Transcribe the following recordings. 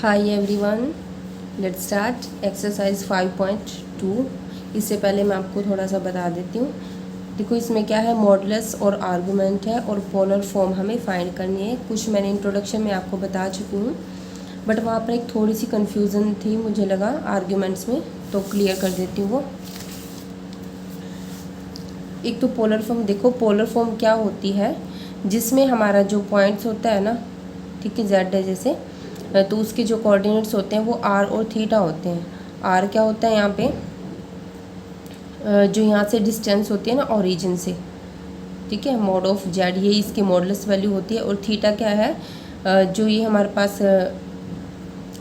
Hi everyone, let's start exercise 5.2। इससे पहले मैं आपको थोड़ा सा बता देती हूँ। देखो इसमें क्या है, मॉडुलस और आर्गुमेंट है और पोलर फॉर्म हमें फाइंड करनी है। कुछ मैंने इंट्रोडक्शन में आपको बता चुकी हूँ, बट वहाँ पर एक थोड़ी सी कन्फ्यूज़न थी मुझे लगा आर्ग्यूमेंट्स में, तो क्लियर कर देती हूँ वो। एक तो पोलर फॉर्म, देखो पोलर फॉर्म क्या होती है, जिसमें हमारा जो पॉइंट्स होता है ना, ठीक है, जेड है जैसे, तो उसके जो कोऑर्डिनेट्स होते हैं वो आर और थीटा होते हैं। आर क्या होता है यहाँ पे, जो यहाँ से डिस्टेंस होती है ना ओरिजिन से, ठीक है, मॉड ऑफ जेड, ये इसकी मॉडुलस वैल्यू होती है। और थीटा क्या है, जो ये हमारे पास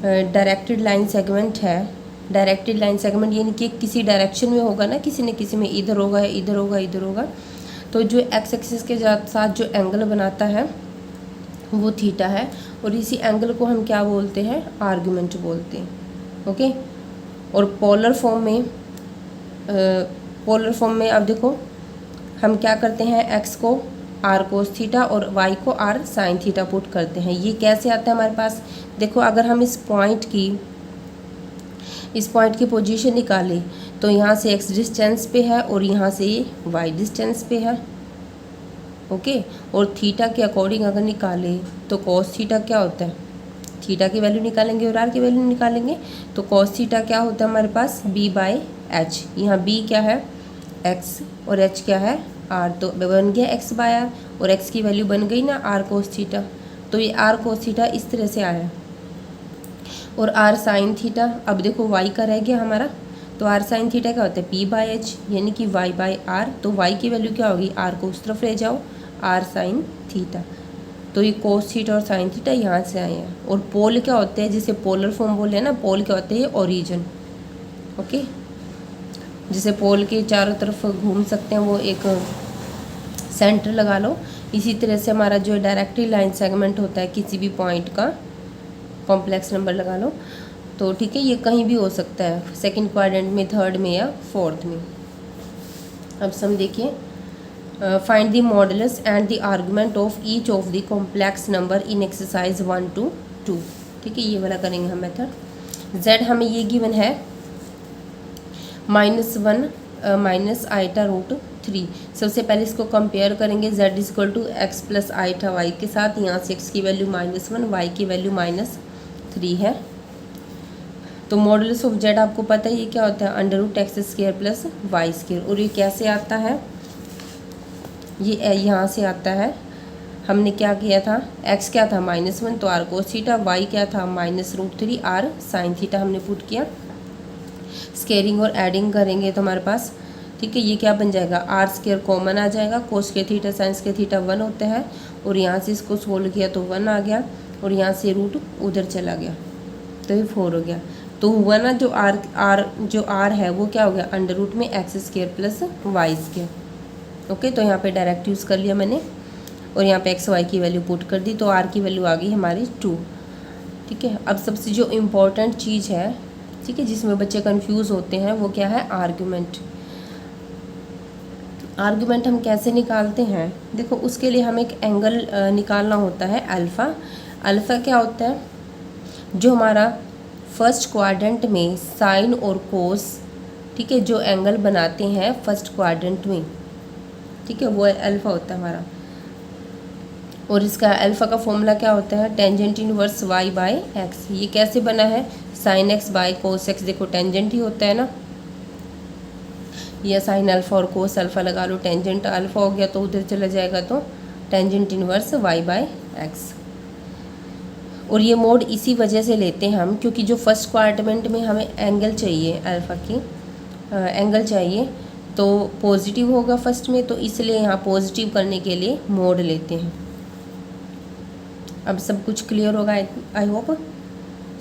डायरेक्टेड लाइन सेगमेंट है। डायरेक्टेड लाइन सेगमेंट यानी कि किसी डायरेक्शन में होगा ना, किसी न किसी में, इधर होगा इधर होगा इधर होगा, तो जो एक्स एक्सिस के साथ जो एंगल बनाता है वो थीटा है। और इसी एंगल को हम क्या बोलते हैं, आर्गुमेंट बोलते हैं। ओके। और पोलर फॉर्म में अब देखो हम क्या करते हैं, एक्स को आर कोस थीटा और वाई को आर साइन थीटा पुट करते हैं। ये कैसे आता है हमारे पास, देखो अगर हम इस पॉइंट की पोजीशन निकालें तो यहाँ से एक्स डिस्टेंस पे है और यहाँ से ये वाई डिस्टेंस पे है। ओके। और थीटा के अकॉर्डिंग अगर निकालें तो कॉस थीटा क्या होता है, थीटा की वैल्यू निकालेंगे और आर की वैल्यू निकालेंगे, तो कॉस थीटा क्या होता है हमारे पास, बी बाई एच। यहाँ बी क्या है, एक्स, और एच क्या है, आर। तो बन गया एक्स बाय आर, और एक्स की वैल्यू बन गई ना आर कोस थीटा। तो ये आर कोस थीटा इस तरह से आया। और आर साइन थीटा, अब देखो वाई का रह गया हमारा, तो आर साइन थीटा क्या होता है, पी बाई एच, यानी कि वाई बाई आर। तो वाई की वैल्यू क्या होगी, आर को उस तरफ ले जाओ, आर साइन थीटा। तो ये कोस थीटा और साइन थीटा यहाँ से आए हैं। और पोल क्या होते हैं, जिसे पोलर फॉर्म बोले हैं ना, पोल क्या होते हैं, ओरिजिन। ओके। जिसे पोल के चारों तरफ घूम सकते हैं, वो एक सेंटर लगा लो। इसी तरह से हमारा जो डायरेक्टली लाइन सेगमेंट होता है, किसी भी पॉइंट का कॉम्प्लेक्स नंबर लगा लो, तो ठीक है, ये कहीं भी हो सकता है, सेकंड क्वाड्रेंट में, थर्ड में या फोर्थ में। अब सम देखिए, find the modulus and the argument of each of the complex number in exercise 1 to 2। ठीक है, ये वाला करेंगे हम मेथड। जेड हमें ये गिवन है -1 माइनस आइटा रूट 3। सबसे पहले इसको कंपेयर करेंगे, z equal to x plus iota y के साथ। यहाँ से x की वैल्यू -1, y की वैल्यू -3 है। तो मॉडुलस ऑफ z आपको पता है ये क्या होता है, under root x square plus y square. और ये कैसे आता है, ये यहाँ से आता है। हमने क्या किया था, x क्या था -1, तो आर कोस थीटा, y क्या था -√3 आर साइन थीटा हमने पुट किया। स्केयरिंग और एडिंग करेंगे तो हमारे पास, ठीक है, ये क्या बन जाएगा, आर स्क्वायर कॉमन आ जाएगा, कोस के थीटा साइन के थीटा 1 होता है, और यहाँ से इसको सोल्व किया तो 1 आ गया, और यहाँ से रूट उधर चला गया तो ये 4 हो गया। तो हुआ ना, जो आर है वो क्या हो गया, अंडर रूट में x square plus y square. Okay. तो यहाँ पे डायरेक्ट यूज़ कर लिया मैंने, और यहाँ पे एक्स वाई की वैल्यू पुट कर दी, तो आर की वैल्यू आ गई हमारी 2। ठीक है। अब सबसे जो इम्पोर्टेंट चीज़ है, ठीक है, जिसमें बच्चे कंफ्यूज होते हैं, वो क्या है, आर्गुमेंट। आर्गुमेंट हम कैसे निकालते हैं, देखो उसके लिए हमें एक एंगल निकालना होता है, अल्फ़ा। अल्फ़ा क्या होता है, जो हमारा फर्स्ट क्वाड्रेंट में साइन और कोस, ठीक है, जो एंगल बनाते हैं फर्स्ट क्वाड्रेंट में, ठीक है, वो अल्फ़ा होता है हमारा। और इसका अल्फ़ा का फॉर्मूला क्या होता है, tangent inverse y by x. ये कैसे बना है, sine x by cos x, देखो टेंजेंट ही होता है ना, या साइन अल्फ़ा और कोस अल्फ़ा लगा लो, टेंजेंट अल्फ़ा हो गया तो उधर चला जाएगा, तो tangent inverse y by x. और ये मोड इसी वजह से लेते हैं हम, क्योंकि जो फर्स्ट क्वाड्रेंट में हमें एंगल चाहिए, अल्फ़ा की एंगल चाहिए, तो पॉजिटिव होगा फर्स्ट में, तो इसलिए यहाँ पॉजिटिव करने के लिए मोड लेते हैं। अब सब कुछ क्लियर होगा आई होप।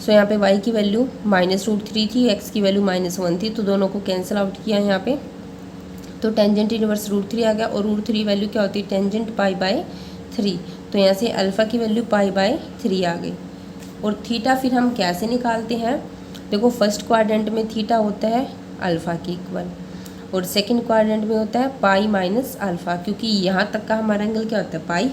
सो यहाँ पे y की वैल्यू -√3 थी, x की वैल्यू -1 थी, तो दोनों को कैंसिल आउट किया यहाँ पे, तो टेंजेंट इनवर्स √3 आ गया। और √3 वैल्यू क्या होती है, टेंजेंट पाई बाय 3, तो यहाँ से अल्फ़ा की वैल्यू पाई बाय 3 आ गई। और थीटा फिर हम कैसे निकालते हैं, देखो फर्स्ट क्वाड्रेंट में थीटा होता है अल्फ़ा के इक्वल, और सेकेंड क्वाड्रेंट में होता है पाई माइनस अल्फ़ा, क्योंकि यहाँ तक का हमारा एंगल क्या होता है, पाई,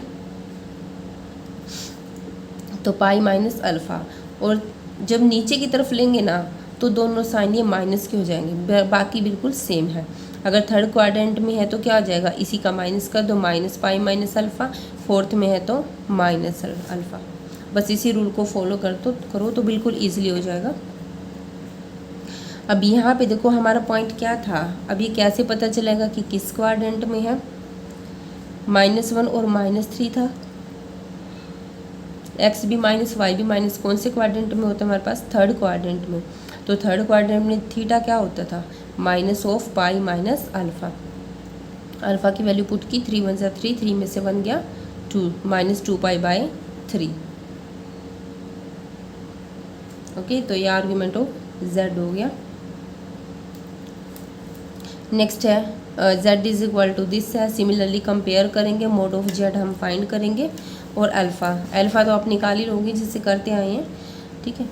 तो पाई माइनस अल्फ़ा। और जब नीचे की तरफ लेंगे ना तो दोनों साइन ये माइनस के हो जाएंगे, बाकी बिल्कुल सेम है। अगर थर्ड क्वाड्रेंट में है तो क्या आ जाएगा, इसी का माइनस कर दो, minus pi minus alpha. Fourth में है तो माइनस अल्फ़ा। बस इसी रूल को फॉलो करो तो बिल्कुल ईजिली हो जाएगा। अब यहाँ पे देखो हमारा पॉइंट क्या था, अब ये कैसे पता चलेगा कि किस क्वाड्रेंट में है। -1 और -3 था, एक्स भी माइनस वाई भी माइनस, कौन से क्वाड्रेंट में होता है हमारे पास, थर्ड क्वाड्रेंट में। तो थर्ड क्वाड्रेंट में थीटा क्या होता था, -of pi minus alpha. Alpha की वैल्यू पुट की, 3 × 1 = 3, 3 में से 1 गया 2, -2 पाई/3। ओके, तो ये आर्ग्यूमेंट ऑफ z हो गया। नेक्स्ट है z = दिस है। सिमिलरली कंपेयर करेंगे, मोड ऑफ z हम फाइंड करेंगे और अल्फ़ा तो आप निकाल ही लोगे जिससे करते आए हैं, ठीक है।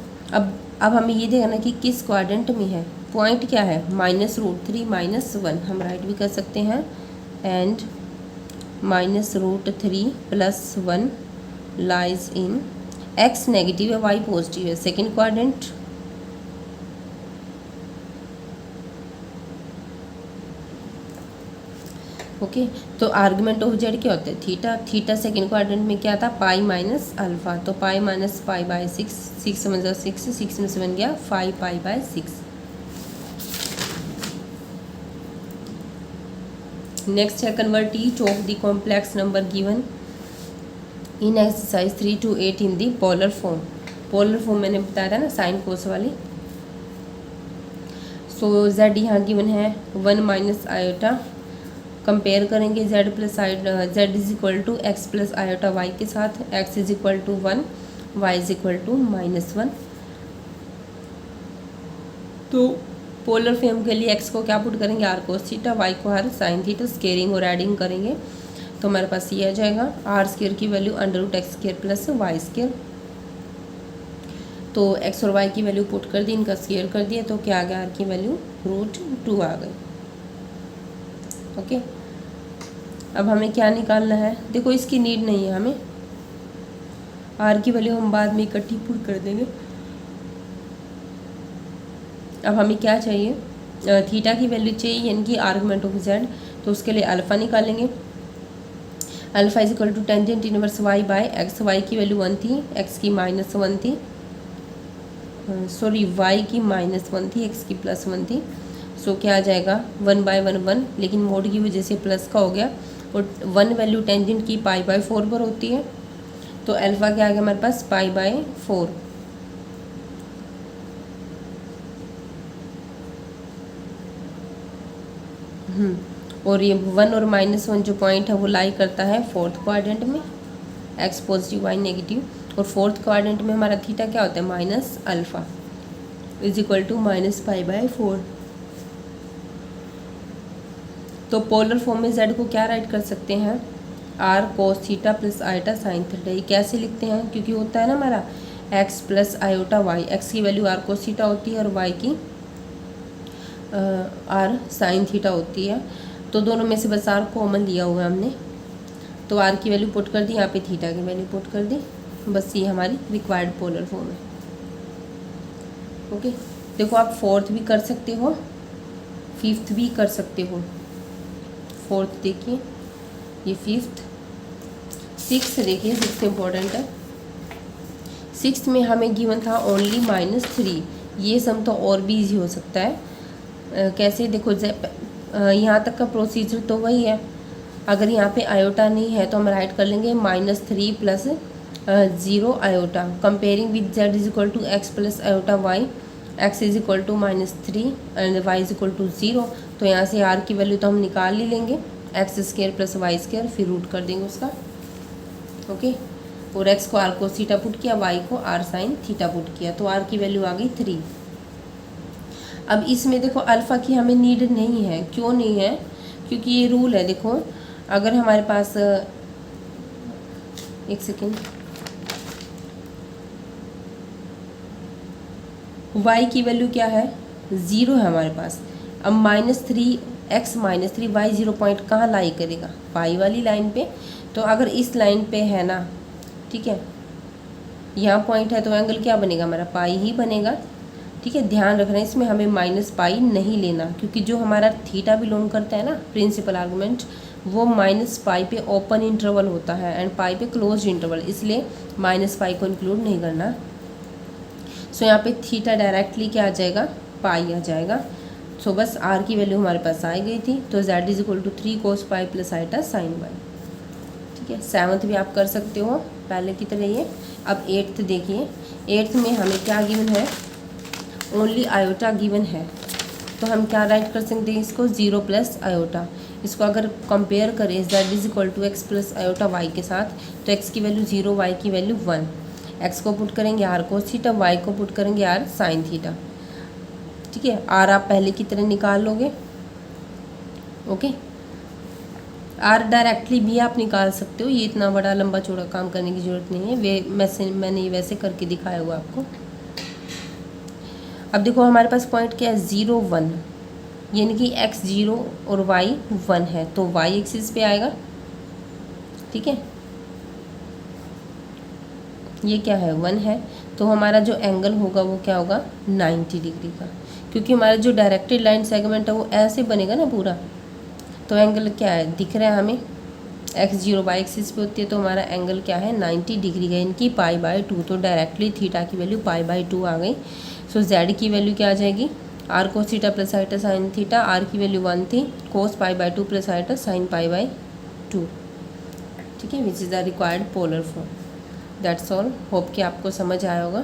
अब हमें ये देखना कि किस क्वाड्रेंट में है। पॉइंट क्या है, -√3 - 1 हम राइट भी कर सकते हैं, and -√3 + 1 lies in, x negative है y पॉजिटिव है, सेकेंड क्वाड्रेंट। ओके, तो आर्गुमेंट ऑफ जेड क्या होता है, थीटा। थीटा सेकेंड क्वाड्रेंट में क्या था, पाई माइनस अल्फ़ा। तो पाई माइनस पाई/6, 6 में 6, 6 में से 1 गया 5 पाई/6। नेक्स्ट है convert each of the complex number given in exercise 3 to 8 in the polar form. Polar form मैंने बताया था ना, साइन कोस वाली। सो जेड यहाँ गिवन है 1 - आयोटा। कंपेयर करेंगे z + z = x + iota y के साथ, x = 1, y = -1। तो पोलर फॉर्म के लिए x को क्या पुट करेंगे, r cos थीटा, y को r sin थीटा, स्केयरिंग और एडिंग करेंगे तो हमारे पास ये आ जाएगा r² की वैल्यू √x² + y²। तो x और y की वैल्यू पुट कर दी, इनका स्केयर कर दिया तो क्या आ गया, r की वैल्यू √2 आ गई। ओके, अब हमें क्या निकालना है, देखो इसकी नीड नहीं है हमें, r की वैल्यू हम बाद में इकट्ठी पुट कर देंगे। अब हमें क्या चाहिए, थीटा की वैल्यू चाहिए, यानी कि आर्गुमेंट ऑफ z। तो उसके लिए अल्फ़ा निकालेंगे। Alpha = tangent inverse y/x। y की वैल्यू 1 थी, x की -1 थी, सॉरी y की -1 थी, x की +1 थी। सो क्या आ जाएगा, 1/1 1, लेकिन मोड की वजह से प्लस का हो गया। और 1 वैल्यू टेंजेंट की पाई/4 पर होती है, तो अल्फ़ा क्या आ गया हमारे पास, पाई/4। और ये 1 और -1 जो पॉइंट है वो लाई करता है फोर्थ क्वाड्रेंट में, x पॉजिटिव y नेगेटिव। और फोर्थ क्वाड्रेंट में हमारा थीटा क्या होता है, -अल्फ़ा = -पाई/4। तो पोलर फॉर्म में z को क्या राइट कर सकते हैं, r cos theta + iota sin theta. ये कैसे लिखते हैं, क्योंकि होता है ना हमारा x + आयोटा y, x की वैल्यू r cos थीटा होती है और y की r sin थीटा होती है। तो दोनों में से बस r कॉमन लिया हुआ है हमने, तो r की वैल्यू पुट कर दी, यहाँ पे थीटा की वैल्यू पुट कर दी। बस ये हमारी रिक्वायर्ड पोलर फॉर्म है। ओके, देखो आप फोर्थ भी कर सकते हो, फिफ्थ भी कर सकते हो। फोर्थ देखिए, ये फिफ्थ, सिक्स देखिए, सिक्स इम्पोर्टेंट है। सिक्स में हमें गिवन था ओनली -3। ये सम तो और भी ईजी हो सकता है। कैसे, देखो यहाँ तक का प्रोसीजर तो वही है। अगर यहाँ पे आयोटा नहीं है तो हम राइट कर लेंगे -3 + 0 iota, comparing with z = x + iota y, x = -3 and y = 0। तो यहाँ से r की वैल्यू तो हम निकाल ही लेंगे, x² + y², फिर रूट कर देंगे उसका। ओके, और x को r cos थीटा पुट किया, y को r sin थीटा पुट किया, तो r की वैल्यू आ गई 3। अब इसमें देखो अल्फ़ा की हमें नीड नहीं है, क्यों नहीं है, क्योंकि ये रूल है। देखो अगर हमारे पास, एक सेकेंड, y की वैल्यू क्या है, 0 है हमारे पास। अब -3 x -3 y 0 पॉइंट कहाँ लाई करेगा, पाई वाली लाइन पे। तो अगर इस लाइन पे है ना, ठीक है, यहाँ पॉइंट है तो एंगल क्या बनेगा हमारा, पाई ही बनेगा। ठीक है, ध्यान रखना इसमें हमें माइनस पाई नहीं लेना, क्योंकि जो हमारा थीटा बिलोंग करता है ना प्रिंसिपल आर्गूमेंट, वो माइनस पाई पे ओपन इंटरवल होता है एंड पाई पे क्लोज इंटरवल, इसलिए माइनस पाई को इंक्लूड नहीं करना। सो यहाँ पे थीटा डायरेक्टली क्या आ जाएगा, पाई आ जाएगा। सो बस आर की वैल्यू हमारे पास आ गई थी, तो z is equal to 3 cos pi plus iota sine y. ठीक है, 7th भी आप कर सकते हो पहले की तरह ये। अब 8th देखिए, 8th में हमें क्या गिवन है, ओनली आयोटा गिवन है, तो हम क्या राइट कर सकते हैं इसको, 0 प्लस आयोटा। इसको अगर कंपेयर करें z is equal to x plus iota y के साथ, तो x की वैल्यू 0, y की वैल्यू 1। x को पुट करेंगे r कोस थीटा, y को पुट करेंगे r साइन थीटा। ठीक है, r आप पहले की तरह निकाल लोगे। ओके, r डायरेक्टली भी आप निकाल सकते हो, ये इतना बड़ा लंबा चौड़ा काम करने की ज़रूरत नहीं है, मैंने वैसे करके दिखाया हुआ आपको। अब देखो हमारे पास पॉइंट क्या है, 0 1, यानी कि x 0 और y 1 है, तो y एक्सिस पे आएगा। ठीक है, ये क्या है 1 है, तो हमारा जो एंगल होगा वो क्या होगा 90 डिग्री का, क्योंकि हमारा जो डायरेक्टेड लाइन सेगमेंट है वो ऐसे बनेगा ना पूरा, तो एंगल क्या है दिख रहा है हमें, x 0 y एक्सिस पे होती है, तो हमारा एंगल क्या है 90 डिग्री का, इनकी π/2, तो डायरेक्टली थीटा की वैल्यू π/2 आ गई। सो z की वैल्यू क्या आ जाएगी, r cos theta plus iota sine theta, r की वैल्यू 1 थी, cos π/2 प्लस आइटा साइन π/2। ठीक है, which is the required polar form. That's all, hope कि आपको समझ आया होगा।